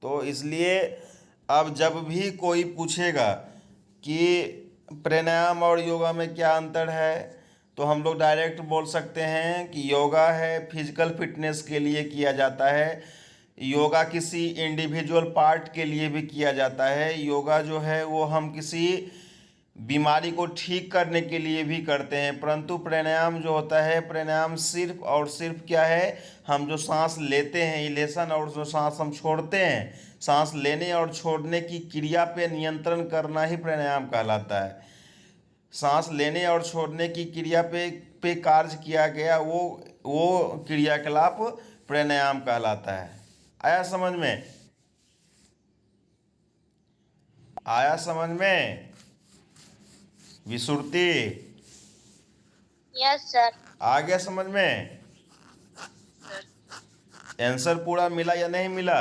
तो इसलिए अब जब भी कोई पूछेगा कि प्राणायाम और योगा में क्या अंतर है, तो हम लोग डायरेक्ट बोल सकते हैं कि योगा है फिजिकल फिटनेस के लिए किया जाता है। योगा किसी इंडिविजुअल पार्ट के लिए भी किया जाता है। योगा जो है वो हम किसी बीमारी को ठीक करने के लिए भी करते हैं। परंतु प्राणायाम जो होता है, प्राणायाम सिर्फ और सिर्फ क्या है, हम जो सांस लेते हैं इलेशन, और जो सांस हम छोड़ते हैं, सांस लेने और छोड़ने की क्रिया पे नियंत्रण करना ही प्राणायाम कहलाता है। सांस लेने और छोड़ने की क्रिया पे कार्य किया गया वो क्रियाकलाप प्राणायाम कहलाता है। आया समझ में? आया समझ में विसुरती? Yes sir. आ गया समझ में? आंसर पूरा मिला या नहीं मिला?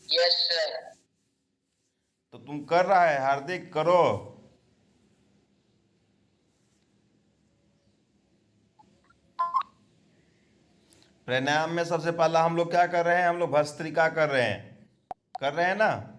Yes sir. तो तुम कर रहा है हार्दिक, करो। प्राणायाम में सबसे पहला हम लोग क्या कर रहे हैं, हम लोग भस्त्रिका कर रहे हैं, कर रहे हैं ना?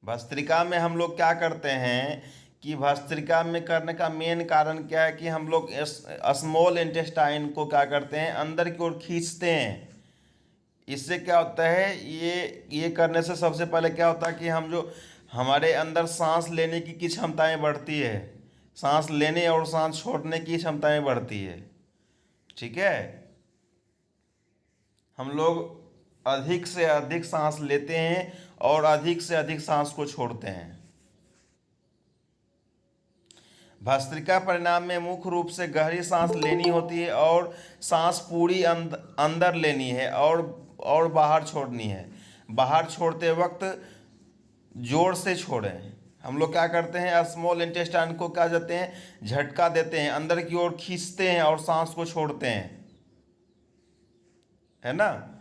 भस्त्रिका में हम लोग क्या करते हैं कि भस्त्रिका में करने का मेन कारण क्या है कि हम लोग स्मॉल इंटेस्टाइन को क्या करते हैं, अंदर की ओर खींचते हैं। इससे क्या होता है, ये करने से सबसे पहले क्या होता है कि हम जो हमारे अंदर सांस लेने की क्षमताएं बढ़ती है, सांस लेने और सांस छोड़ने की क्षमताएं बढ़ती है। ठीक है, हम लोग अधिक से अधिक सांस लेते हैं और अधिक से अधिक सांस को छोड़ते हैं। भस्त्रिका परिणाम में मुख्य रूप से गहरी सांस लेनी होती है और सांस पूरी अंदर लेनी है और बाहर छोड़नी है। बाहर छोड़ते वक्त जोर से छोड़ें। हम लोग क्या करते हैं, स्मॉल इंटेस्टाइन को क्या देते हैं, झटका देते हैं, अंदर की ओर खींचते हैं और सांस को छोड़ते हैं, है ना।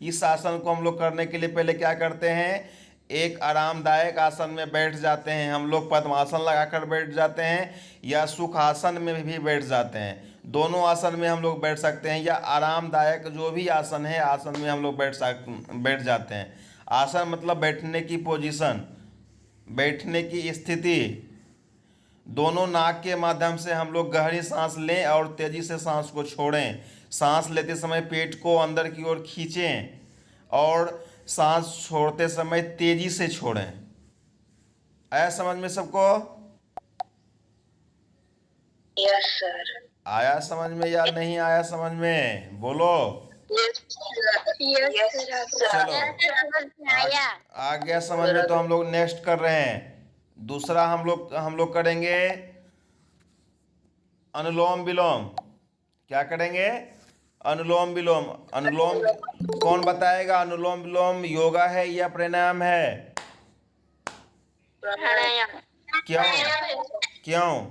इस आसन को हम लोग करने के लिए पहले क्या करते हैं, एक आरामदायक आसन में बैठ जाते हैं। हम लोग पद्मासन लगाकर बैठ जाते हैं या सुख आसन में भी बैठ जाते हैं। दोनों आसन में हम लोग बैठ सकते हैं, या आरामदायक जो भी आसन है, आसन में हम लोग बैठ जाते हैं। आसन मतलब बैठने की पोजीशन, बैठने की स्थिति। दोनों नाक के माध्यम से हम लोग गहरी सांस लें और तेजी से सांस को छोड़ें। सांस लेते समय पेट को अंदर की ओर खींचें और सांस छोड़ते समय तेजी से छोड़ें। आया समझ में सबको? Yes sir. आया समझ में या नहीं आया समझ में, बोलो। चलो आ गया समझ में, तो हम लोग नेक्स्ट कर रहे हैं। दूसरा हम लोग करेंगे अनुलोम विलोम। क्या करेंगे? अनुलोम विलोम। अनुलोम कौन बताएगा, अनुलोम विलोम योगा है या प्राणायाम है? प्राणायाम। क्यों? क्यों?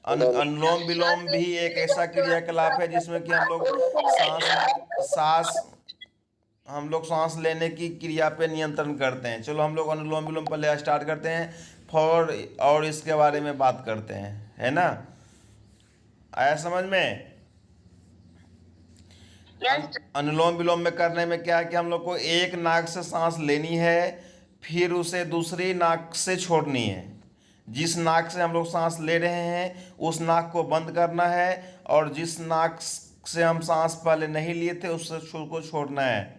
अनुलोम विलोम भी एक ऐसा क्रियाकलाप है जिसमें कि हम लोग सांस लेने की क्रिया पे नियंत्रण करते हैं। चलो हम लोग अनुलोम विलोम पहले स्टार्ट करते हैं और इसके बारे में बात करते हैं, है ना। आया समझ में? अनुलोम विलोम में करने में क्या है कि हम लोग को एक नाक से सांस लेनी है, फिर उसे दूसरी नाक से छोड़नी है। जिस नाक से हम लोग सांस ले रहे हैं उस नाक को बंद करना है, और जिस नाक से हम सांस पहले नहीं लिए थे उसको छोड़ना है।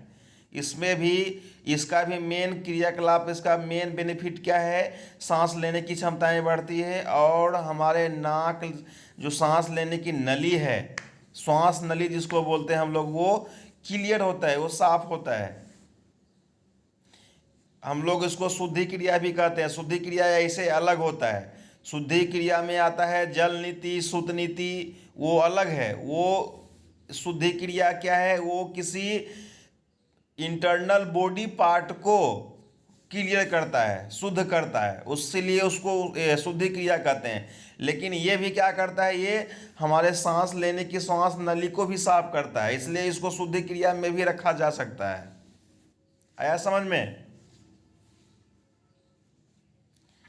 इसमें भी इसका भी मेन क्रियाकलाप, इसका मेन बेनिफिट क्या है, सांस लेने की क्षमताएं बढ़ती है और हमारे नाक जो सांस लेने की नली है, श्वास नली जिसको बोलते हैं हम लोग, वो क्लियर होता है, वो साफ होता है। हम लोग इसको शुद्धि क्रिया भी कहते हैं। शुद्धि क्रिया ऐसे अलग होता है। शुद्धि क्रिया में आता है जल नीति, सुत नीति, वो अलग है। वो शुद्धि क्रिया क्या है, वो किसी इंटरनल बॉडी पार्ट को क्लियर करता है, शुद्ध करता है, उसके लिए उसको शुद्धि क्रिया कहते हैं। लेकिन ये भी क्या करता है, ये हमारे सांस लेने की श्वास नली को भी साफ करता है, इसलिए इसको शुद्धि क्रिया में भी रखा जा सकता है। आया समझ में?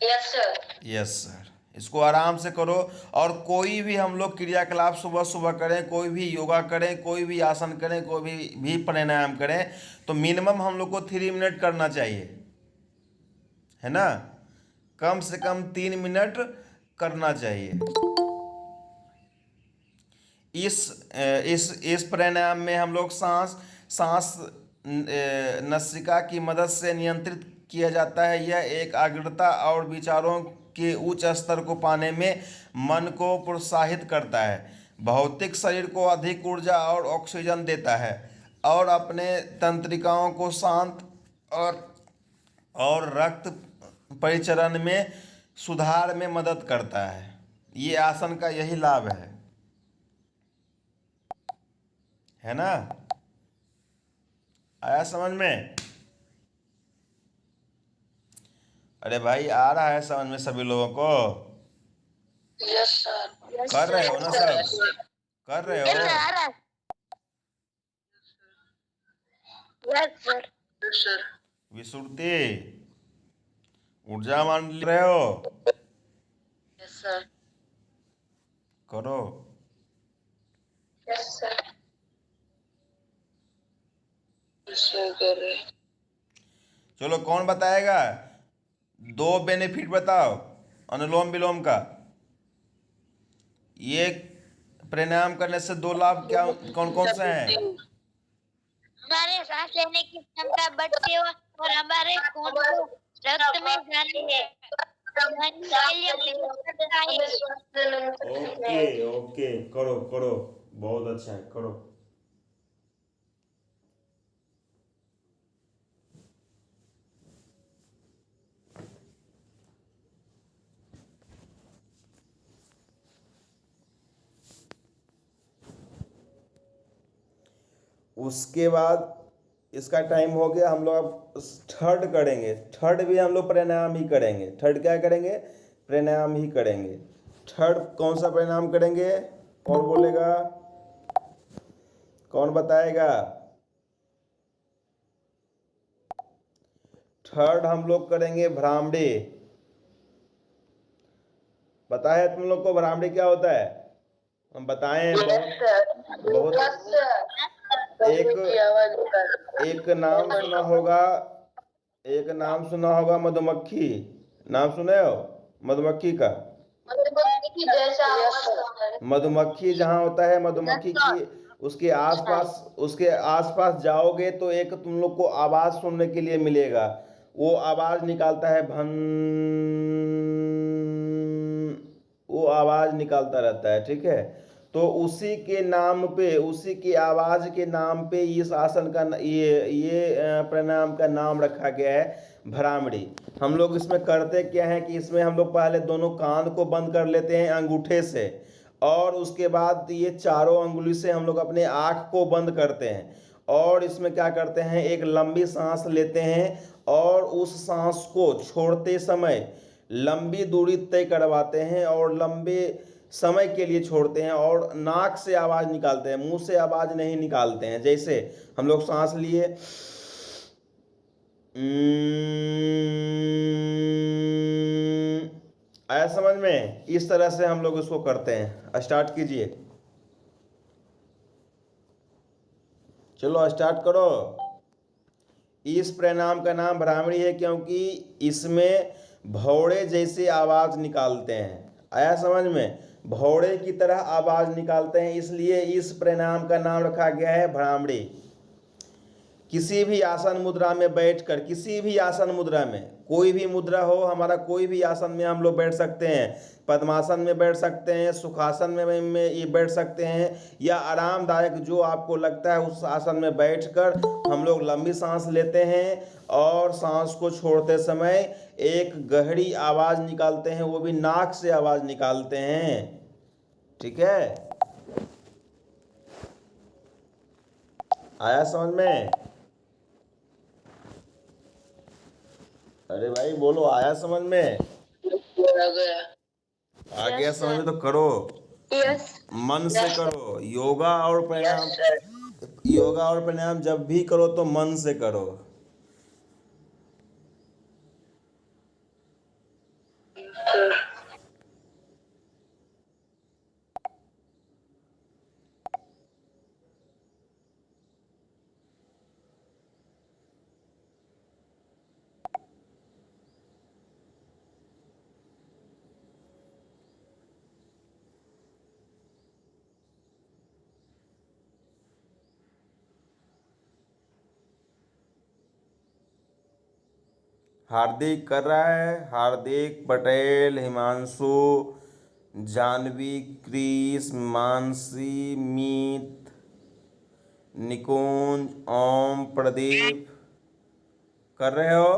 Yes sir. Yes sir. इसको आराम से करो। और कोई भी हम लोग क्रियाकलाप सुबह सुबह करें, कोई भी योगा करें, कोई भी आसन करें, कोई भी प्राणायाम करें, तो मिनिमम हम लोग को 3 मिनट करना चाहिए, है ना? कम से कम 3 मिनट करना चाहिए। इस प्राणायाम में हम लोग सांस नासिका की मदद से नियंत्रित किया जाता है। यह एकाग्रता और विचारों के उच्च स्तर को पाने में मन को प्रोत्साहित करता है, भौतिक शरीर को अधिक ऊर्जा और ऑक्सीजन देता है, और अपने तंत्रिकाओं को शांत और रक्त परिचरण में सुधार में मदद करता है। ये आसन का यही लाभ है ना? आया समझ में? अरे भाई, आ रहा है समझ में सभी लोगों को? Yes sir. कर रहे हो ना सब? कर रहे हो? Yes sir. Yes sir. विसुरती, ऊर्जा मान रहे हो? Yes sir. करो। Yes sir. कर रहे। चलो, कौन बताएगा? 2 बेनिफिट बताओ अनुलोम विलोम का। ये प्राणायाम करने से 2 लाभ क्या कौन कौन से हैं? हमारे सांस लेने की क्षमता बढ़ती है और हमारे खून को रक्त में जाती है। ओके ओके, करो करो, बहुत अच्छा है, करो। उसके बाद इसका टाइम हो गया, हम लोग अब थर्ड करेंगे। थर्ड भी हम लोग प्राणायाम ही करेंगे। थर्ड क्या करेंगे? प्राणायाम ही करेंगे। थर्ड कौन सा प्राणायाम करेंगे? कौन बोलेगा? कौन बताएगा? थर्ड हम लोग करेंगे भ्रामरी। पता है तुम लोग को भ्रामरी क्या होता है? हम बताएं। बहुत एक नाम सुना होगा, एक नाम सुना होगा मधुमक्खी। नाम सुने हो मधुमक्खी का? मधुमक्खी जहाँ होता है, मधुमक्खी की उसके आसपास जाओगे तो एक तुम लोग को आवाज सुनने के लिए मिलेगा। वो आवाज निकालता है, भन, वो आवाज निकालता रहता है, ठीक है? तो उसी के नाम पे, उसी की आवाज के नाम पे इस आसन का ये प्राणायाम का नाम रखा गया है भ्रामरी। हम लोग इसमें करते क्या है कि इसमें हम लोग पहले दोनों कान को बंद कर लेते हैं अंगूठे से, और उसके बाद ये चारों अंगुली से हम लोग अपने आँख को बंद करते हैं, और इसमें क्या करते हैं, एक लंबी सांस लेते हैं, और उस सांस को छोड़ते समय लंबी दूरी तय करवाते हैं और लंबे समय के लिए छोड़ते हैं, और नाक से आवाज़ निकालते हैं, मुंह से आवाज़ नहीं निकालते हैं। जैसे हम लोग सांस लिए, आया समझ में? इस तरह से हम लोग इसको करते हैं। स्टार्ट कीजिए, चलो स्टार्ट करो। इस प्राणायाम का नाम भ्रामरी है क्योंकि इसमें भौड़े जैसे आवाज निकालते हैं। आया समझ में? भौड़े की तरह आवाज निकालते हैं, इसलिए इस प्राणायाम का नाम रखा गया है भ्रामरी। किसी भी आसन मुद्रा में बैठकर, किसी भी आसन मुद्रा में, कोई भी मुद्रा हो, हमारा कोई भी आसन में हम लोग बैठ सकते हैं। पद्मासन में बैठ सकते हैं, सुखासन में ये बैठ सकते हैं, या आरामदायक जो आपको लगता है उस आसन में बैठकर हम लोग लंबी सांस लेते हैं, और सांस को छोड़ते समय एक गहरी आवाज निकालते हैं, वो भी नाक से आवाज निकालते हैं, ठीक है? आया समझ में? अरे भाई बोलो, आया समझ में? आ गया यस समझ सर। में तो करो। यस। मन से करो। योगा और प्राणायाम, योगा और प्राणायाम जब भी करो तो मन से करो। हार्दिक कर रहा है, हार्दिक पटेल, हिमांशु, जानवी, क्रिस, मानसी, मीत, निकुंज, ओम, प्रदीप कर रहे हो?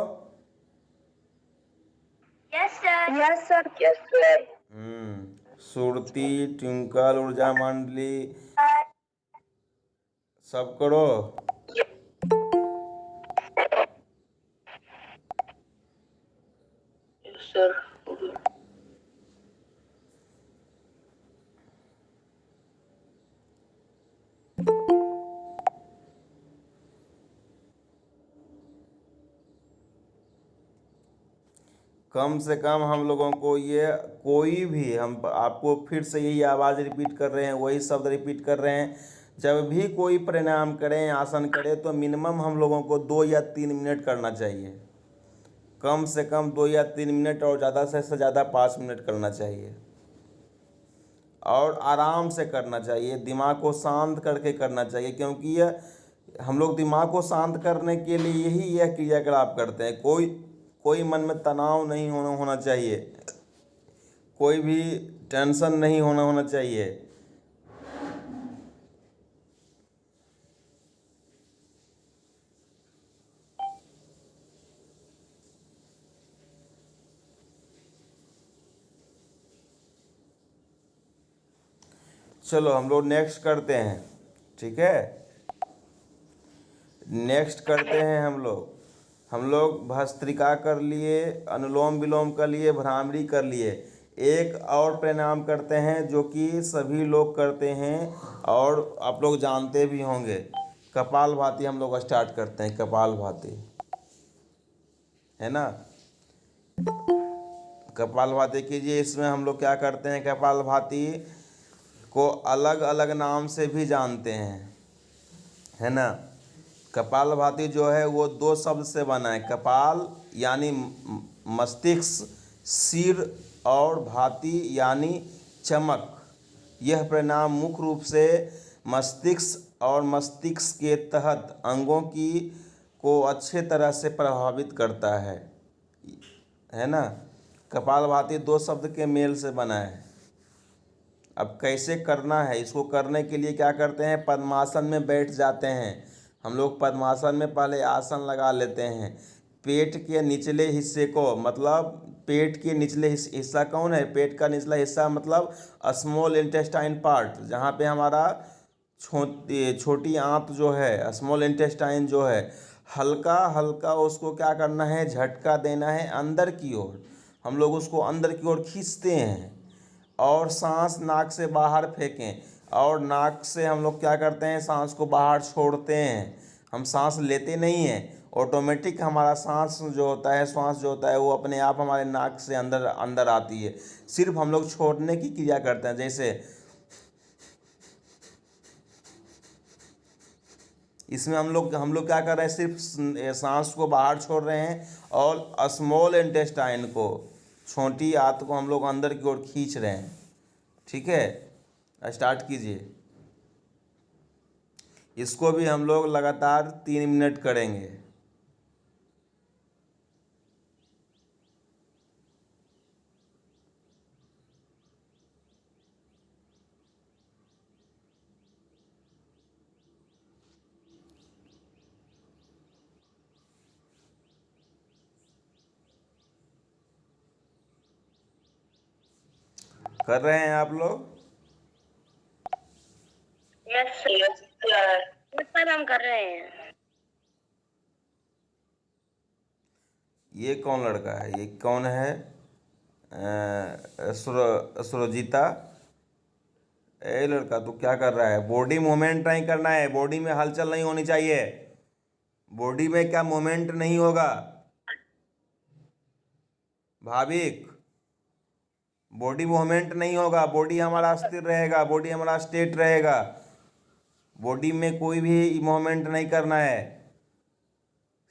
Yes sir. Yes sir. Yes sir. Surti, twinkle, ऊर्जा मंडली सब करो। सर। कम से कम हम लोगों को ये, कोई भी, हम आपको फिर से यही आवाज़ रिपीट कर रहे हैं, वही शब्द रिपीट कर रहे हैं, जब भी कोई प्राणायाम करें, आसन करें, तो मिनिमम हम लोगों को 2 या 3 मिनट करना चाहिए। कम से कम 2 या 3 मिनट, और ज़्यादा से ज़्यादा 5 मिनट करना चाहिए। और आराम से करना चाहिए, दिमाग को शांत करके करना चाहिए, क्योंकि यह हम लोग दिमाग को शांत करने के लिए यही यह क्रियाकलाप करते हैं। कोई कोई मन में तनाव नहीं होना चाहिए, कोई भी टेंशन नहीं होना चाहिए। चलो हम लोग नेक्स्ट करते हैं, ठीक है? नेक्स्ट करते हैं हम लोग भस्त्रिका कर लिए, अनुलोम विलोम कर लिए, भ्रामरी कर लिए। एक और प्राणायाम करते हैं जो कि सभी लोग करते हैं और आप लोग जानते भी होंगे। कपालभाति हम लोग स्टार्ट करते हैं, कपालभाति, है ना? कपालभाति कीजिए। इसमें हम लोग क्या करते हैं, कपालभाति को अलग अलग नाम से भी जानते हैं, है ना? कपालभाति जो है वो 2 शब्द से बना है। कपाल यानी मस्तिष्क, सिर, और भाति यानी चमक। यह प्राणायाम मुख्य रूप से मस्तिष्क और मस्तिष्क के तहत अंगों की को अच्छे तरह से प्रभावित करता है ना? कपालभाति 2 शब्द के मेल से बना है। अब कैसे करना है, इसको करने के लिए क्या करते हैं, पद्मासन में बैठ जाते हैं हम लोग। पद्मासन में पहले आसन लगा लेते हैं। पेट के निचले हिस्से को, मतलब पेट के निचले हिस्सा कौन है, पेट का निचला हिस्सा मतलब स्मॉल इंटेस्टाइन पार्ट, जहाँ पे हमारा छोटी आंत जो है, स्मॉल इंटेस्टाइन जो है, हल्का हल्का उसको क्या करना है, झटका देना है अंदर की ओर। हम लोग उसको अंदर की ओर खींचते हैं और सांस नाक से बाहर फेंकें, और नाक से हम लोग क्या करते हैं, सांस को बाहर छोड़ते हैं। हम सांस लेते नहीं हैं, ऑटोमेटिक हमारा सांस जो होता है, श्वास जो होता है, वो अपने आप हमारे नाक से अंदर अंदर आती है। सिर्फ हम लोग छोड़ने की क्रिया करते हैं। जैसे इसमें हम लोग क्या कर रहे हैं, सिर्फ सांस को बाहर छोड़ रहे हैं और स्मॉल इंटेस्टाइन को, छोटी आंत को हम लोग अंदर की ओर खींच रहे हैं, ठीक है? स्टार्ट कीजिए। इसको भी हम लोग लगातार 3 मिनट करेंगे। कर रहे हैं आप लोग? यस सर, हम कर रहे हैं। ये कौन लड़का है, ये कौन है? सुरजीता। ए लड़का तू क्या कर रहा है? बॉडी मूवमेंट नहीं करना है, बॉडी में हलचल नहीं होनी चाहिए, बॉडी में क्या मूवमेंट नहीं होगा भाविक, बॉडी मूवमेंट नहीं होगा, बॉडी हमारा स्थिर रहेगा, बॉडी हमारा स्टेट रहेगा, बॉडी में कोई भी मूवमेंट नहीं करना है।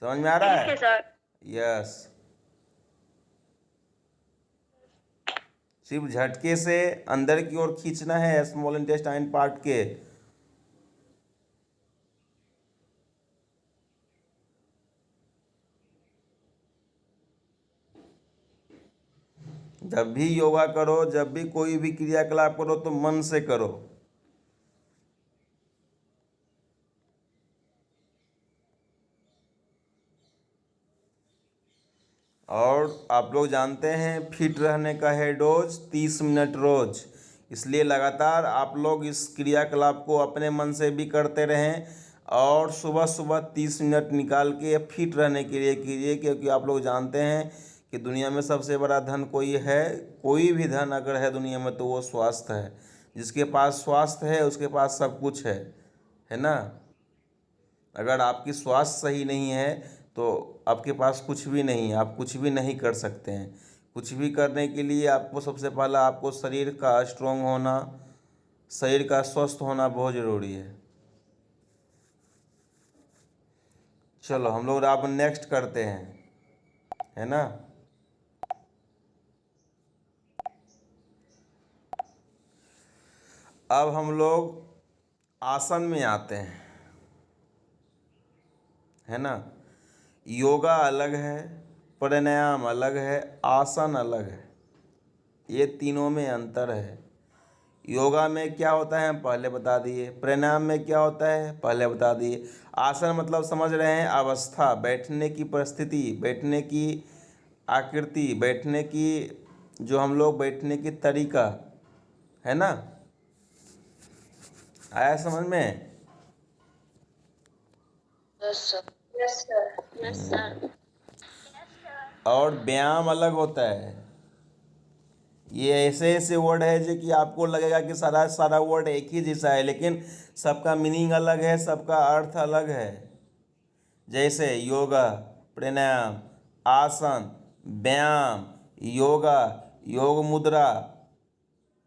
समझ में आ रहा है? यस। सिर्फ झटके से अंदर की ओर खींचना है स्मॉल इंटेस्टाइन पार्ट के। जब भी योगा करो, जब भी कोई भी क्रियाकलाप करो तो मन से करो। और आप लोग जानते हैं फिट रहने का है डोज 30 मिनट रोज, इसलिए लगातार आप लोग इस क्रियाकलाप को अपने मन से भी करते रहें और सुबह सुबह 30 मिनट निकाल के फिट रहने के लिए कीजिए, क्योंकि आप लोग जानते हैं कि दुनिया में सबसे बड़ा धन कोई है, कोई भी धन अगर है दुनिया में तो वो स्वास्थ्य है। जिसके पास स्वास्थ्य है उसके पास सब कुछ है ना। अगर आपकी स्वास्थ्य सही नहीं है तो आपके पास कुछ भी नहीं है, आप कुछ भी नहीं कर सकते हैं। कुछ भी करने के लिए आपको सबसे पहला आपको शरीर का स्ट्रॉन्ग होना, शरीर का स्वस्थ होना बहुत ज़रूरी है। चलो हम लोग अब नेक्स्ट करते हैं, है ना। अब हम लोग आसन में आते हैं, है ना। योगा अलग है, प्राणायाम अलग है, आसन अलग है, ये तीनों में अंतर है। योगा में क्या होता है हम पहले बता दिए, प्राणायाम में क्या होता है पहले बता दिए, आसन मतलब समझ रहे हैं अवस्था, बैठने की परिस्थिति, बैठने की आकृति, बैठने की जो हम लोग बैठने की तरीका, है ना। आया समझ में? Yes sir. और व्यायाम अलग होता है। ये ऐसे ऐसे वर्ड है जो कि आपको लगेगा कि सारा सारा वर्ड एक ही जैसा है, लेकिन सबका मीनिंग अलग है, सबका अर्थ अलग है। जैसे योगा, प्राणायाम, आसन, व्यायाम, योगा, योग मुद्रा,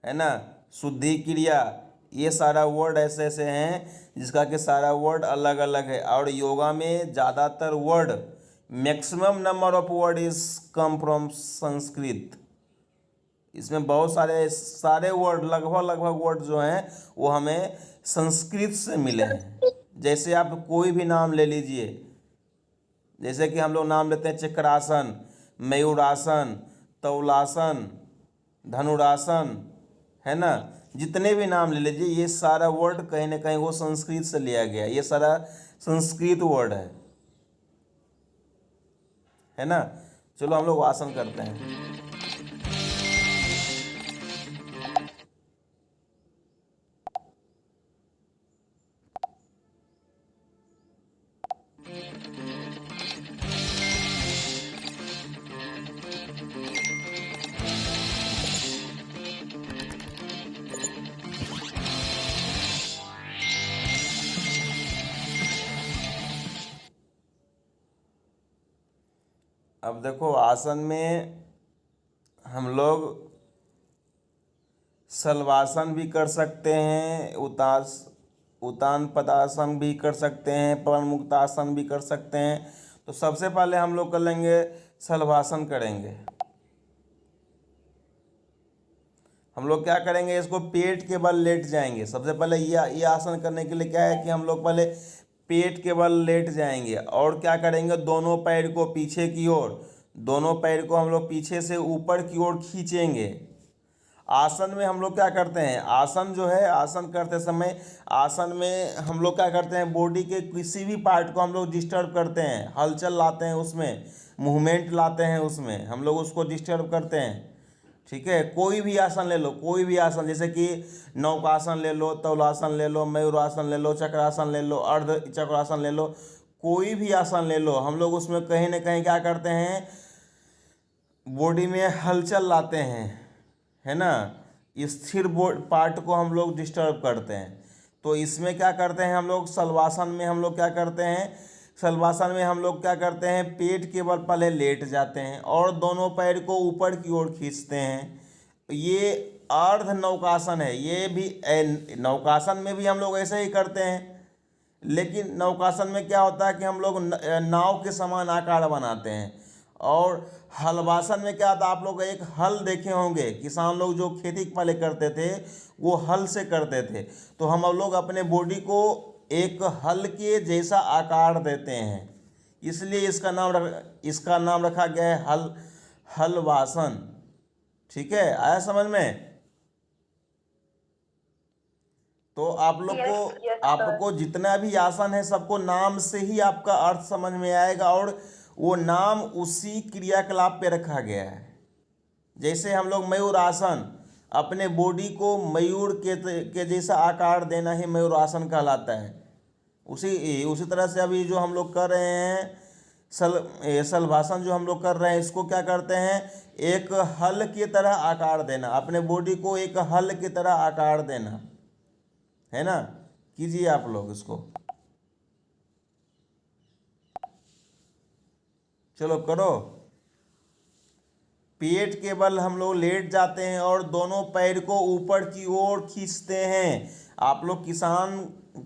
है ना, शुद्धि क्रिया, ये सारा वर्ड ऐसे ऐसे हैं जिसका कि सारा वर्ड अलग अलग है। और योगा में ज़्यादातर word, maximum number of word is come from Sanskrit. इसमें बहुत सारे वर्ड, लगभग वर्ड जो हैं वो हमें संस्कृत से मिले हैं। जैसे आप कोई भी नाम ले लीजिए, जैसे कि हम लोग नाम लेते हैं चक्रासन, मयूरासन, तौलासन, धनुरासन, है ना, जितने भी नाम ले लीजिए ये सारा वर्ड कहीं ना कहीं वो संस्कृत से लिया गया, ये सारा संस्कृत वर्ड है ना। चलो हम लोग आसन करते हैं। अब देखो आसन में हम लोग शलवासन भी कर सकते हैं, उतान पदासन भी कर सकते हैं, पवन मुक्तासन भी कर सकते हैं। तो सबसे पहले हम लोग कर लेंगे शलवासन करेंगे। हम लोग क्या करेंगे, इसको पेट के बल लेट जाएंगे। सबसे पहले ये आसन करने के लिए क्या है कि हम लोग पहले पेट के बल लेट जाएंगे और क्या करेंगे, दोनों पैर को पीछे की ओर, दोनों पैर को हम लोग पीछे से ऊपर की ओर खींचेंगे। आसन में हम लोग क्या करते हैं, आसन जो है, आसन करते समय आसन में हम लोग क्या करते हैं, बॉडी के किसी भी पार्ट को हम लोग डिस्टर्ब करते हैं, हलचल लाते हैं उसमें, मूवमेंट लाते हैं उसमें, हम लोग उसको डिस्टर्ब करते हैं। ठीक है, कोई भी आसन ले लो, कोई भी आसन, जैसे कि नौकासन ले लो, तौलासन ले लो, मयूरासन ले लो, चक्रासन ले लो, अर्ध चक्रासन ले लो, कोई भी आसन ले लो, हम लोग उसमें कहीं ना कहीं क्या करते हैं, बॉडी में हलचल लाते हैं, है ना, स्थिर पार्ट को हम लोग डिस्टर्ब करते हैं। तो इसमें क्या करते हैं हम लोग, शलवासन में हम लोग क्या करते हैं, शलवासन में हम लोग क्या करते हैं, पेट के बल पहले लेट जाते हैं और दोनों पैर को ऊपर की ओर खींचते हैं। ये अर्ध नौकासन है। ये भी नौकासन में भी हम लोग ऐसे ही करते हैं, लेकिन नौकासन में क्या होता है कि हम लोग नाव के समान आकार बनाते हैं। और हलवासन में क्या था, आप लोग एक हल देखे होंगे, किसान लोग जो खेती पहले करते थे वो हल से करते थे। तो हम लोग अपने बॉडी को एक हल के जैसा आकार देते हैं, इसलिए इसका नाम रखा गया है हलवासन। ठीक है, आया समझ में? तो आप लोग को आपको जितना भी आसन है सबको नाम से ही आपका अर्थ समझ में आएगा, और वो नाम उसी क्रियाकलाप पे रखा गया है। जैसे हम लोग मयूर आसन, अपने बॉडी को मयूर के जैसा आकार देना ही मयूर आसन कहलाता है। उसी तरह से अभी जो हम लोग कर रहे हैं शलभासन जो हम लोग कर रहे हैं, इसको क्या करते हैं, एक हल की तरह आकार देना, अपने बॉडी को एक हल की तरह आकार देना, है ना। कीजिए आप लोग इसको, चलो करो। पेट के बल हम लोग लेट जाते हैं और दोनों पैर को ऊपर की ओर खींचते हैं। आप लोग किसान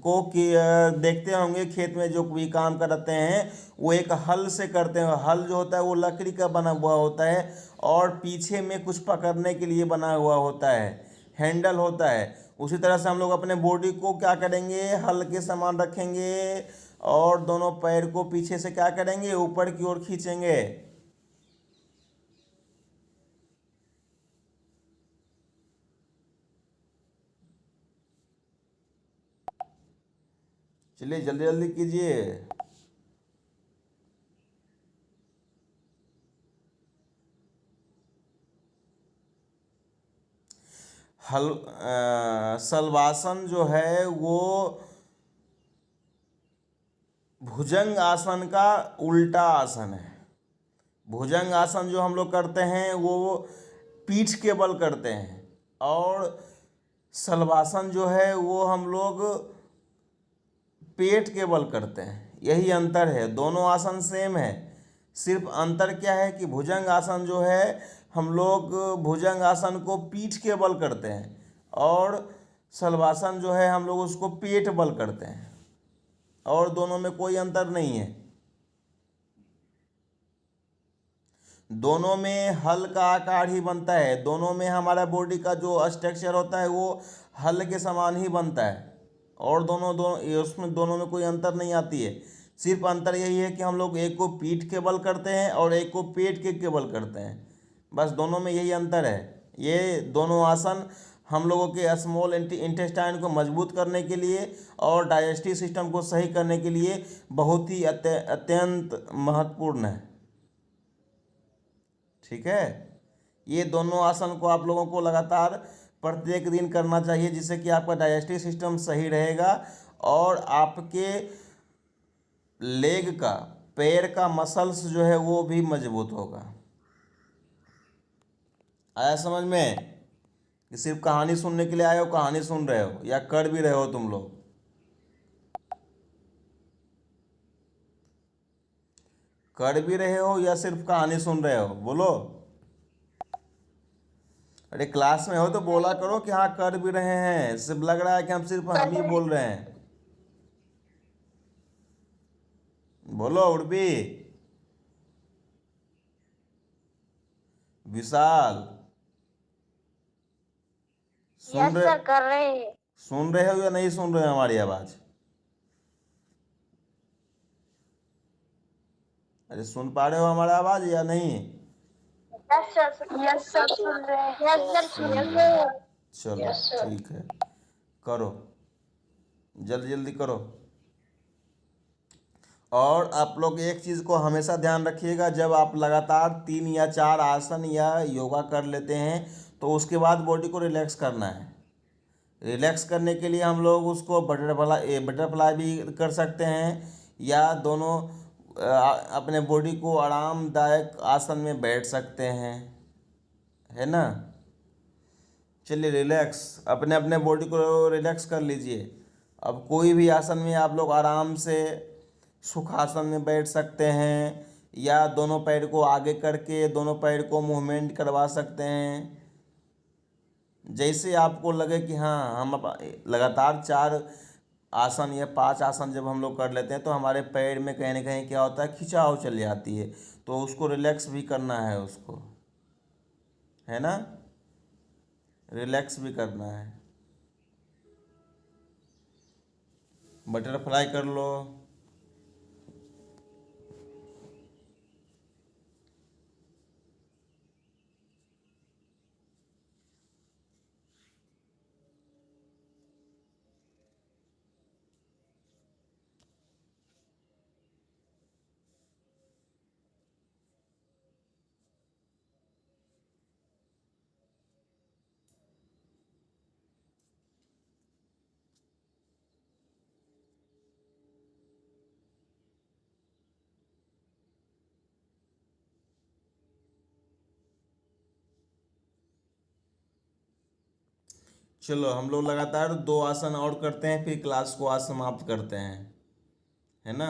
को देखते होंगे, खेत में जो भी काम करते हैं वो एक हल से करते हैं। हल जो होता है वो लकड़ी का बना हुआ होता है और पीछे में कुछ पकड़ने के लिए बना हुआ होता है, हैंडल होता है। उसी तरह से हम लोग अपने बॉडी को क्या करेंगे, हल के समान रखेंगे और दोनों पैर को पीछे से क्या करेंगे, ऊपर की ओर खींचेंगे। चलिए जल्दी जल्दी कीजिए। शलवासन जो है वो भुजंग आसन का उल्टा आसन है। भुजंग आसन जो हम लोग करते हैं वो पीठ के बल करते हैं, और शलवासन जो है वो हम लोग पेट के बल करते हैं। यही अंतर है, दोनों आसन सेम है, सिर्फ अंतर क्या है कि भुजंग आसन जो है हम लोग भुजंग आसन को पीठ के बल करते हैं, और शलवासन जो है हम लोग उसको पेट बल करते हैं, और दोनों में कोई अंतर नहीं है। दोनों में हल का आकार ही बनता है, दोनों में हमारा बॉडी का जो स्ट्रक्चर होता है वो हल के समान ही बनता है, और उसमें दोनों में कोई अंतर नहीं आती है। सिर्फ अंतर यही है कि हम लोग एक को पीठ के बल करते हैं और एक को पेट के बल करते हैं, बस दोनों में यही अंतर है। ये दोनों आसन हम लोगों के स्मॉल इंटेस्टाइन को मजबूत करने के लिए और डाइजेस्टिव सिस्टम को सही करने के लिए बहुत ही अत्यंत महत्वपूर्ण है। ठीक है, ये दोनों आसन को आप लोगों को लगातार प्रत्येक दिन करना चाहिए, जिससे कि आपका डाइजेस्टिव सिस्टम सही रहेगा और आपके लेग का, पैर का मसल्स जो है वो भी मजबूत होगा। आया समझ में? कि सिर्फ कहानी सुनने के लिए आए हो, कहानी सुन रहे हो, या कर भी रहे हो तुम लोग? कर भी रहे हो या सिर्फ कहानी सुन रहे हो? बोलो। अरे क्लास में हो तो बोला करो कि हाँ कर भी रहे हैं, सिर्फ लग रहा है कि हम ही बोल रहे हैं। बोलो उर्बी, विशाल, कर रहे हैं। सुन रहे हो या नहीं सुन रहे हो हमारी आवाज? अरे सुन पा रहे हो हमारा आवाज या नहीं? यस सर, सुन रहे हैं। चलो ठीक है, करो, जल्दी जल्दी करो। और आप लोग एक चीज़ को हमेशा ध्यान रखिएगा, जब आप लगातार 3 या 4 आसन या योगा कर लेते हैं तो उसके बाद बॉडी को रिलैक्स करना है। रिलैक्स करने के लिए हम लोग उसको बटरफ्लाई भी कर सकते हैं, या दोनों अपने बॉडी को आरामदायक आसन में बैठ सकते हैं, है ना। चलिए रिलैक्स, अपने अपने बॉडी को रिलैक्स कर लीजिए। अब कोई भी आसन में आप लोग आराम से सुखासन में बैठ सकते हैं, या दोनों पैर को आगे करके दोनों पैर को मूवमेंट करवा सकते हैं। जैसे आपको लगे कि हाँ, हम लगातार 4 आसन या 5 आसन जब हम लोग कर लेते हैं तो हमारे पैर में कहीं ना कहीं क्या होता है, खिंचाव चल जाती है, तो उसको रिलैक्स भी करना है, उसको, है ना, रिलैक्स भी करना है। बटरफ्लाई कर लो। चलो हम लोग लगातार 2 आसन और करते हैं, फिर क्लास को आज समाप्त करते हैं, है ना।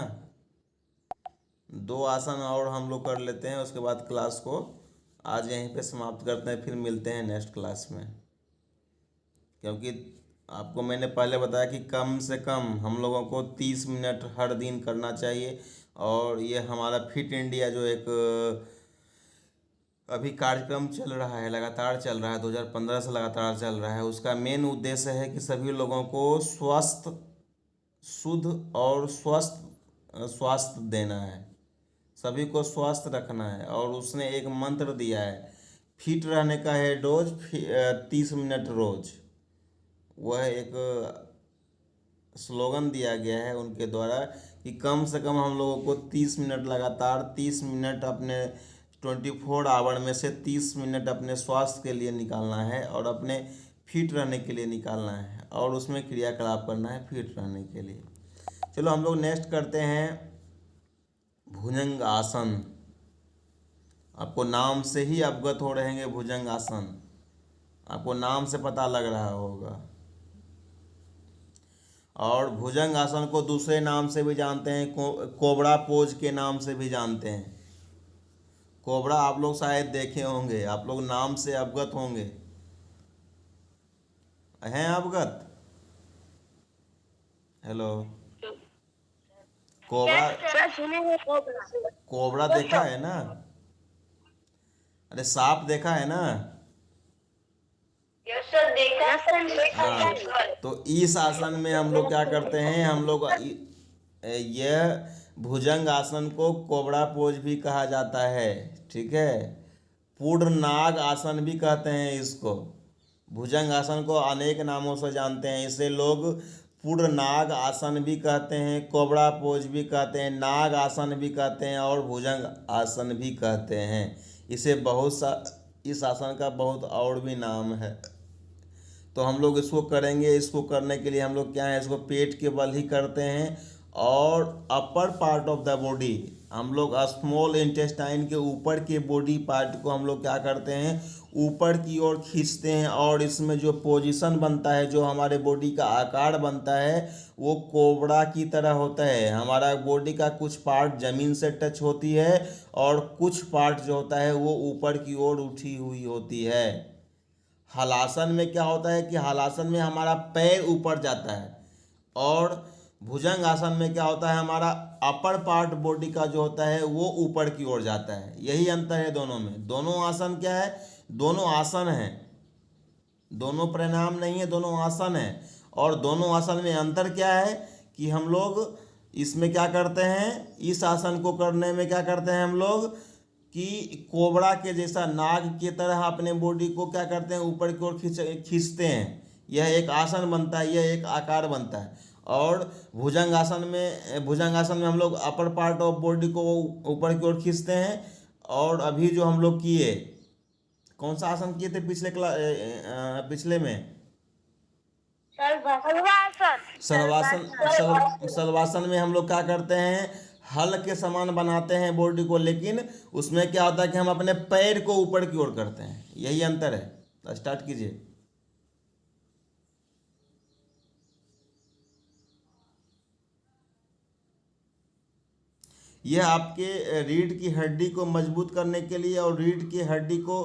2 आसन और हम लोग कर लेते हैं, उसके बाद क्लास को आज यहीं पे समाप्त करते हैं, फिर मिलते हैं नेक्स्ट क्लास में। क्योंकि आपको मैंने पहले बताया कि कम से कम हम लोगों को 30 मिनट हर दिन करना चाहिए। और ये हमारा फिट इंडिया जो एक अभी कार्यक्रम चल रहा है, लगातार चल रहा है, 2015 से लगातार चल रहा है, उसका मेन उद्देश्य है कि सभी लोगों को स्वस्थ, शुद्ध और स्वास्थ्य देना है, सभी को स्वस्थ रखना है। और उसने एक मंत्र दिया है, फिट रहने का है डोज 30 मिनट रोज। वह एक स्लोगन दिया गया है उनके द्वारा कि कम से कम हम लोगों को 30 मिनट लगातार, 30 मिनट अपने 24 आवर में से 30 मिनट अपने स्वास्थ्य के लिए निकालना है और अपने फिट रहने के लिए निकालना है, और उसमें क्रियाकलाप करना है फिट रहने के लिए। चलो हम लोग नेक्स्ट करते हैं भुजंग आसन। आपको नाम से ही अवगत हो रहेंगे, भुजंग आसन आपको नाम से पता लग रहा होगा। और भुजंग आसन को दूसरे नाम से भी जानते हैं, कोबरा पोज के नाम से भी जानते हैं। कोबरा आप लोग शायद देखे होंगे, आप लोग नाम से अवगत होंगे, हैं अवगत? हेलो, कोबरा, कोबरा देखा है ना? अरे सांप देखा है ना? हाँ, तो इस आसन में हम लोग क्या करते हैं, हम लोग यह भुजंग आसन को कोबरा पोज भी कहा जाता है, ठीक है। पूर्ण नाग आसन भी कहते हैं इसको। भुजंग आसन को अनेक नामों से जानते हैं, इसे लोग पूर्ण नाग आसन भी कहते हैं, कोबरा पोज भी कहते हैं, नाग आसन भी कहते हैं और भुजंग आसन भी कहते हैं। इसे इस आसन का बहुत और भी नाम है। तो हम लोग इसको करेंगे। इसको करने के लिए हम लोग क्या है, इसको पेट के बल ही करते हैं, और upper part of the body हम लोग स्मॉल इंटेस्टाइन के ऊपर के बॉडी पार्ट को हम लोग क्या करते हैं, ऊपर की ओर खींचते हैं। और इसमें जो पोजीशन बनता है, जो हमारे बॉडी का आकार बनता है, वो कोबरा की तरह होता है। हमारा बॉडी का कुछ पार्ट ज़मीन से टच होती है और कुछ पार्ट जो होता है वो ऊपर की ओर उठी हुई होती है। हलासन में क्या होता है कि हलासन में हमारा पैर ऊपर जाता है, और भुजंग आसन में क्या होता है, हमारा अपर पार्ट बॉडी का जो होता है वो ऊपर की ओर जाता है। यही अंतर है दोनों में। दोनों आसन क्या है, दोनों आसन हैं, दोनों प्राणायाम नहीं है, दोनों आसन है। और दोनों आसन में अंतर क्या है कि हम लोग इसमें क्या करते हैं, इस आसन को करने में क्या करते हैं हम लोग कि कोबरा के जैसा नाग की तरह अपने बॉडी को क्या करते हैं, ऊपर की ओर खींचते हैं। यह एक आसन बनता है, यह एक आकार बनता है। और भुजंग आसन में हम लोग अपर पार्ट ऑफ बॉडी को ऊपर की ओर खींचते हैं। और अभी जो हम लोग किए, कौन सा आसन किए थे पिछले में? सर्वासन। सर्वासन में हम लोग क्या करते हैं, हल के समान बनाते हैं बॉडी को, लेकिन उसमें क्या होता है कि हम अपने पैर को ऊपर की ओर करते हैं, यही अंतर है। तो स्टार्ट कीजिए। यह आपके रीढ़ की हड्डी को मजबूत करने के लिए और रीढ़ की हड्डी को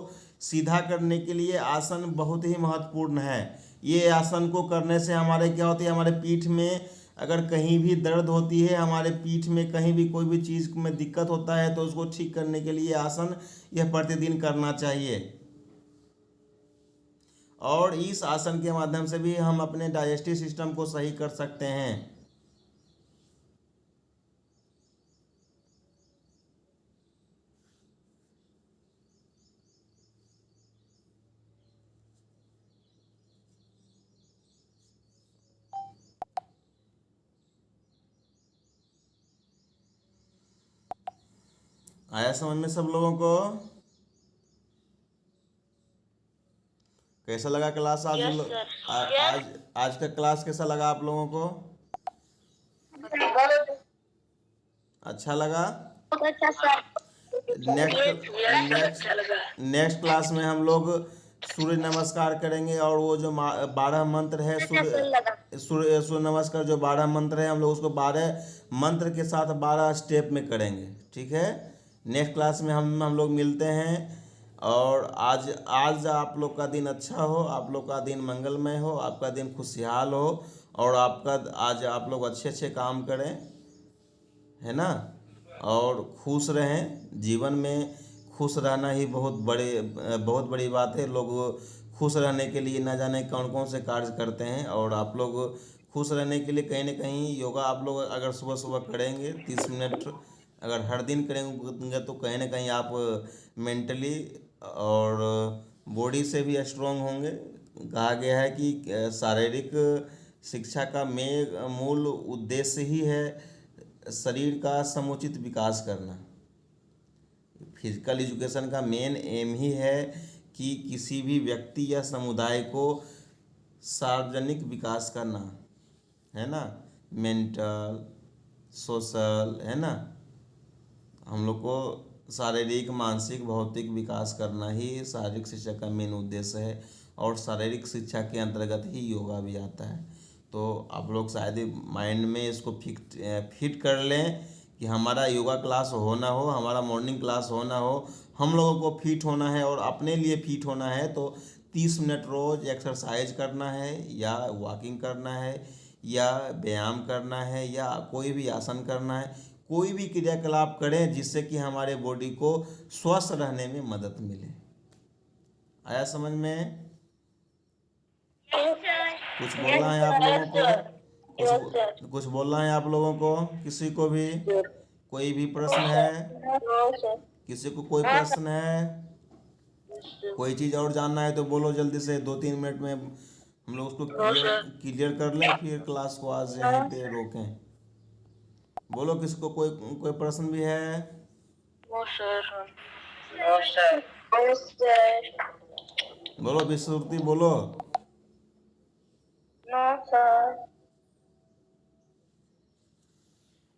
सीधा करने के लिए आसन बहुत ही महत्वपूर्ण है। ये आसन को करने से हमारे क्या होती है, हमारे पीठ में अगर कहीं भी दर्द होती है, हमारे पीठ में कहीं भी कोई भी चीज़ में दिक्कत होता है, तो उसको ठीक करने के लिए आसन यह प्रतिदिन करना चाहिए। और इस आसन के माध्यम से भी हम अपने डाइजेस्टिव सिस्टम को सही कर सकते हैं। आया समझ में सब लोगों को? कैसा लगा क्लास आज? Yes, sir. आज का क्लास कैसा लगा आप लोगों को? अच्छा लगा? बहुत अच्छा सर। नेक्स्ट क्लास में हम लोग सूर्य नमस्कार करेंगे, और वो जो 12 मंत्र है, सूर्य नमस्कार जो 12 मंत्र है, हम लोग उसको 12 मंत्र के साथ 12 स्टेप में करेंगे। ठीक है, नेक्स्ट क्लास में हम लोग मिलते हैं। और आज आप लोग का दिन अच्छा हो, आप लोग का दिन मंगलमय हो, आपका दिन खुशहाल हो, और आज आप लोग अच्छे अच्छे काम करें, है ना, और खुश रहें। जीवन में खुश रहना ही बहुत बड़ी बात है। लोग खुश रहने के लिए न जाने कौन कौन से कार्य करते हैं, और आप लोग खुश रहने के लिए कहीं ना कहीं योगा आप लोग अगर सुबह सुबह करेंगे 30 मिनट अगर हर दिन करेंगे, तो कहीं ना कहीं आप मेंटली और बॉडी से भी स्ट्रांग होंगे। कहा गया है कि शारीरिक शिक्षा का मूल उद्देश्य ही है शरीर का समुचित विकास करना। फिजिकल एजुकेशन का मेन एम ही है कि किसी भी व्यक्ति या समुदाय को सार्वजनिक विकास करना, है ना, मेंटल सोशल, है ना। हम लोग को शारीरिक मानसिक भौतिक विकास करना ही शारीरिक शिक्षा का मेन उद्देश्य है, और शारीरिक शिक्षा के अंतर्गत ही योगा भी आता है। तो आप लोग शायद माइंड में इसको फिट कर लें कि हमारा योगा क्लास होना हो, हमारा मॉर्निंग क्लास होना हो, हम लोगों को फिट होना है और अपने लिए फिट होना है। तो 30 मिनट रोज़ एक्सरसाइज करना है, या वॉकिंग करना है, या व्यायाम करना है, या कोई भी आसन करना है, कोई भी क्रियाकलाप करें जिससे कि हमारे बॉडी को स्वस्थ रहने में मदद मिले। आया समझ में? कुछ बोलना है आप लोगों को? कुछ बोलना है आप लोगों को? किसी को भी कोई भी प्रश्न है? किसी को कोई प्रश्न है? कोई चीज़ और जानना है तो बोलो जल्दी से, 2-3 मिनट में हम लोग उसको क्लियर कर लें, फिर क्लास को आज यहीं पे रोकें। बोलो, किसको कोई प्रश्न भी है? बोलो विश्रुति, बोलो।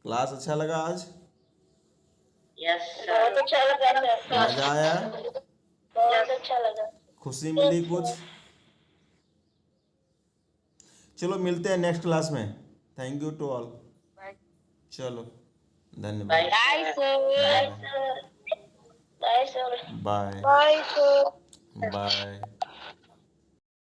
क्लास अच्छा लगा आज? बहुत अच्छा लगा सर। मजा आया? बहुत अच्छा लगा। खुशी मिली कुछ? चलो मिलते हैं नेक्स्ट क्लास में। Thank you to all. चलो धन्यवाद। Bye sir. Bye. Bye sir. Bye.